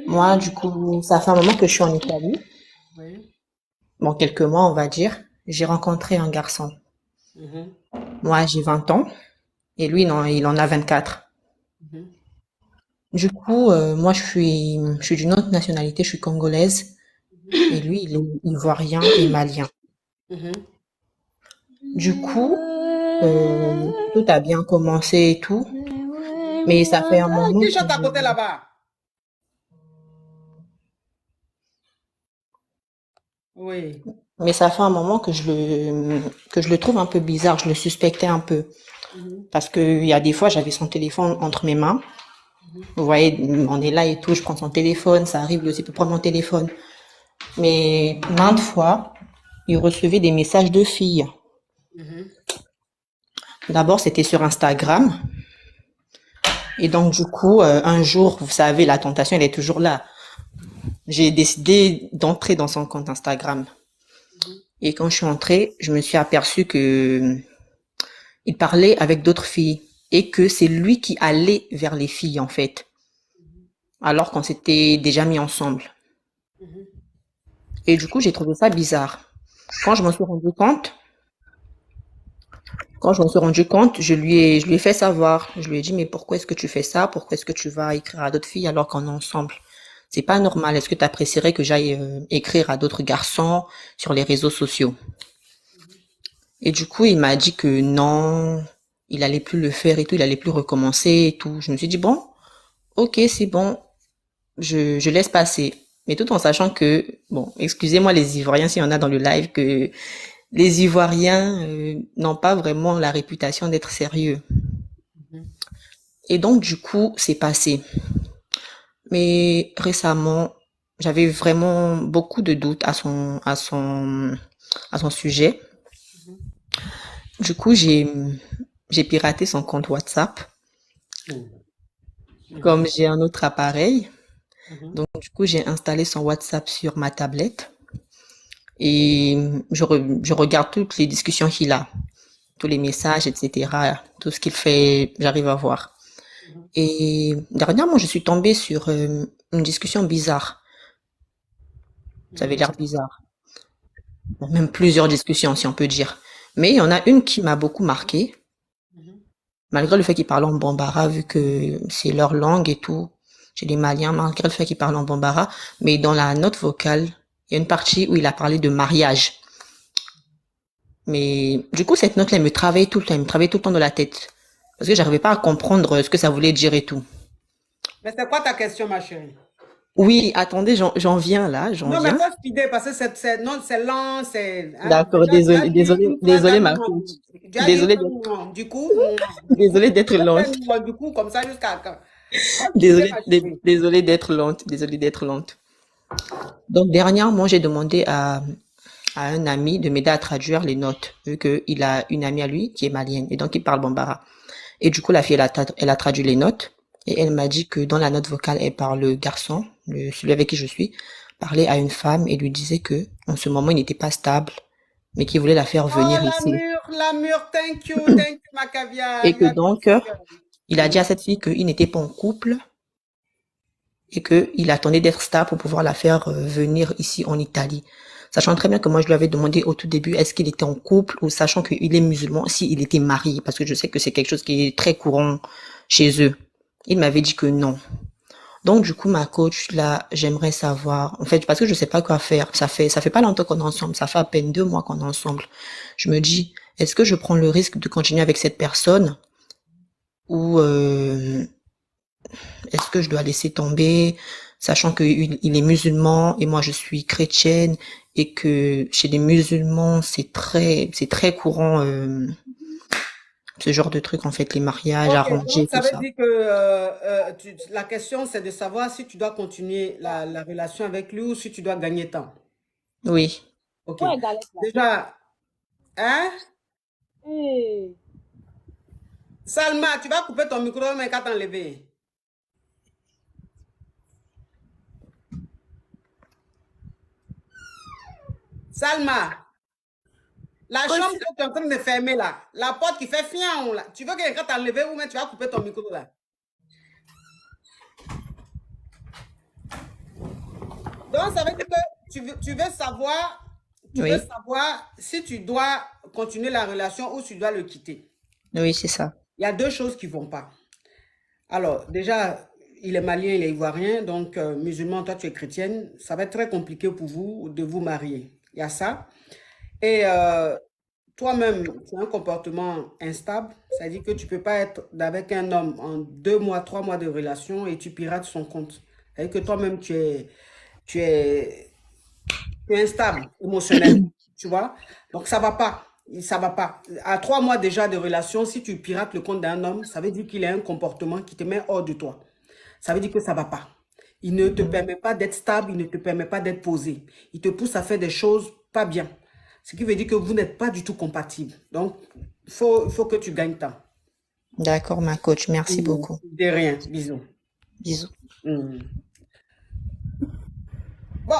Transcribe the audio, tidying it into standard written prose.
Moi, du coup, ça fait un moment que je suis en Italie. Oui. Bon, quelques mois, on va dire. J'ai rencontré un garçon. Mhm, Moi, j'ai 20 ans et lui, non, il en a 24. mhm, Du coup, moi, je suis d'une autre nationalité, je suis congolaise et lui, il est ivoirien et malien. mhm. Du coup, tout a bien commencé et tout, mais ça fait un moment Qui que chante à côté là-bas? Oui. mais ça fait un moment que je le trouve un peu bizarre, je le suspectais un peu. Mhm, Parce que il y a des fois, j'avais son téléphone entre mes mains. mhm, Vous voyez, on est là et tout, je prends son téléphone, ça arrive lui aussi pour prendre mon téléphone. Mais maintes fois, il recevait des messages de filles. mhm. D'abord, c'était sur Instagram. Et donc, du coup, un jour, vous savez, la tentation, elle est toujours là. J'ai décidé d'entrer dans son compte Instagram. Mhm, Et quand je suis entrée, je me suis aperçue que il parlait avec d'autres filles et que c'est lui qui allait vers les filles, en fait, alors qu'on s'était déjà mis ensemble. mhm, Et du coup, j'ai trouvé ça bizarre. Quand je m'en suis rendu compte, Quand je m'en suis rendu compte, je lui ai fait savoir. Je lui ai dit, mais pourquoi est-ce que tu fais ça? Pourquoi est-ce que tu vas écrire à d'autres filles alors qu'on est ensemble? C'est pas normal. Est-ce que tu apprécierais que j'aille écrire à d'autres garçons sur les réseaux sociaux? Et du coup, il m'a dit que non, il allait plus le faire et tout, il allait plus recommencer et tout. Je me suis dit, bon, ok, c'est bon, je laisse passer. Mais tout en sachant que, bon, excusez-moi les Ivoiriens s'il y en a dans le live, que les Ivoiriens n'ont pas vraiment la réputation d'être sérieux. mhm. Et donc, du coup, c'est passé. Mais récemment, j'avais vraiment beaucoup de doutes à son sujet. Du coup, j'ai piraté son compte WhatsApp. Mhm, Comme mhm, j'ai un autre appareil, mhm. donc du coup, j'ai installé son WhatsApp sur ma tablette et je regarde toutes les discussions qu'il a, tous les messages, etc. Tout ce qu'il fait, j'arrive à voir. Mhm. Et dernièrement, je suis tombée sur une discussion bizarre. Ça avait Mhm. l'air bizarre. Bon, même plusieurs discussions, si on peut dire. Mais il y en a une qui m'a beaucoup marquée, Mhm. malgré le fait qu'ils parlent en bambara, vu que c'est leur langue et tout. J'ai des Maliens, malgré le fait qu'ils parlent en bambara. Mais dans la note vocale, il y a une partie où il a parlé de mariage. Mais du coup, cette note-là, elle me travaillait tout le temps, elle me travaillait tout le temps dans la tête. Parce que j'arrivais pas à comprendre ce que ça voulait dire et tout. Mais c'est quoi ta question, ma chérie? Oui, attendez, j'en viens là, j'en Non, mais viens. faut speeder parce que non, c'est lent, c'est, hein. D'accord, Déjà, tu as désolé, dit désolé, une phrase désolé là, ma coach. tu as dit une Désolé phrase, d'être, du coup, désolé d'être tu lente. fais du coup, comme ça jusqu'à quand? Faut speeder, Désolée, ma chérie. désolée d'être lente, désolée d'être lente. Donc, dernièrement, j'ai demandé à un ami de m'aider à traduire les notes, vu qu'il a une amie à lui qui est malienne, et donc il parle bambara. Et du coup, la fille, elle a traduit les notes, et elle m'a dit que dans la note vocale, elle parle le garçon, celui avec qui je suis, parlait à une femme et lui disait que, en ce moment, il n'était pas stable, mais qu'il voulait la faire Oh, venir ici. la mûre, thank you, ma caviar, Et you que are donc, beautiful girl. il a dit à Mhm. cette fille qu'il n'était pas en couple, et qu'il attendait d'être stable pour pouvoir la faire venir ici en Italie. Sachant très bien que moi, je lui avais demandé au tout début est-ce qu'il était en couple ou sachant qu'il est musulman, s'il était marié, parce que je sais que c'est quelque chose qui est très courant chez eux. Il m'avait dit que non. Donc, du coup, ma coach, là, j'aimerais savoir, en fait, parce que je sais pas quoi faire. Ça fait pas longtemps qu'on est ensemble. Ça fait à peine 2 mois qu'on est ensemble. Je me dis, est-ce que je prends le risque de continuer avec cette personne ou est-ce que je dois laisser tomber, sachant qu'il est musulman et moi je suis chrétienne et que chez les musulmans c'est très courant ce genre de truc en fait, les mariages Ok, donc arrangés, tout ça veut ça. dire que la question c'est de savoir si tu dois continuer la relation avec lui ou si tu dois gagner temps. Oui. Ok. Déjà, hein? Salma, tu vas couper ton micro, mais qu'à t'enlever. Salma, la chambre que tu es en train de fermer là, la porte qui fait fian là, tu veux que quelqu'un t'enlever ou mais tu vas couper ton micro là? Donc, ça veut dire que tu veux savoir, Oui, si tu dois continuer la relation ou tu dois le quitter. oui, c'est ça. Il y a deux choses qui ne vont pas. Alors, déjà, il est malien, il est ivoirien, donc musulman, toi tu es chrétienne, ça va être très compliqué pour vous de vous marier. Il y a ça. Et toi-même, tu as un comportement instable, c'est-à-dire que tu ne peux pas être avec un homme en 2 mois, 3 mois de relation et tu pirates son compte. C'est-à-dire que toi-même, tu es, tu es instable émotionnellement, tu vois. Donc, ça ne va pas. Ça va pas. À 3 mois déjà de relation, si tu pirates le compte d'un homme, ça veut dire qu'il a un comportement qui te met hors de toi. Ça veut dire que ça ne va pas. Il ne te permet pas d'être stable, il ne te permet pas d'être posé. Il te pousse à faire des choses pas bien. Ce qui veut dire que vous n'êtes pas du tout compatibles. Donc, il faut que tu gagnes temps. D'accord, ma coach. Merci beaucoup. De rien. Bisous. Bisous. Mm. Bon,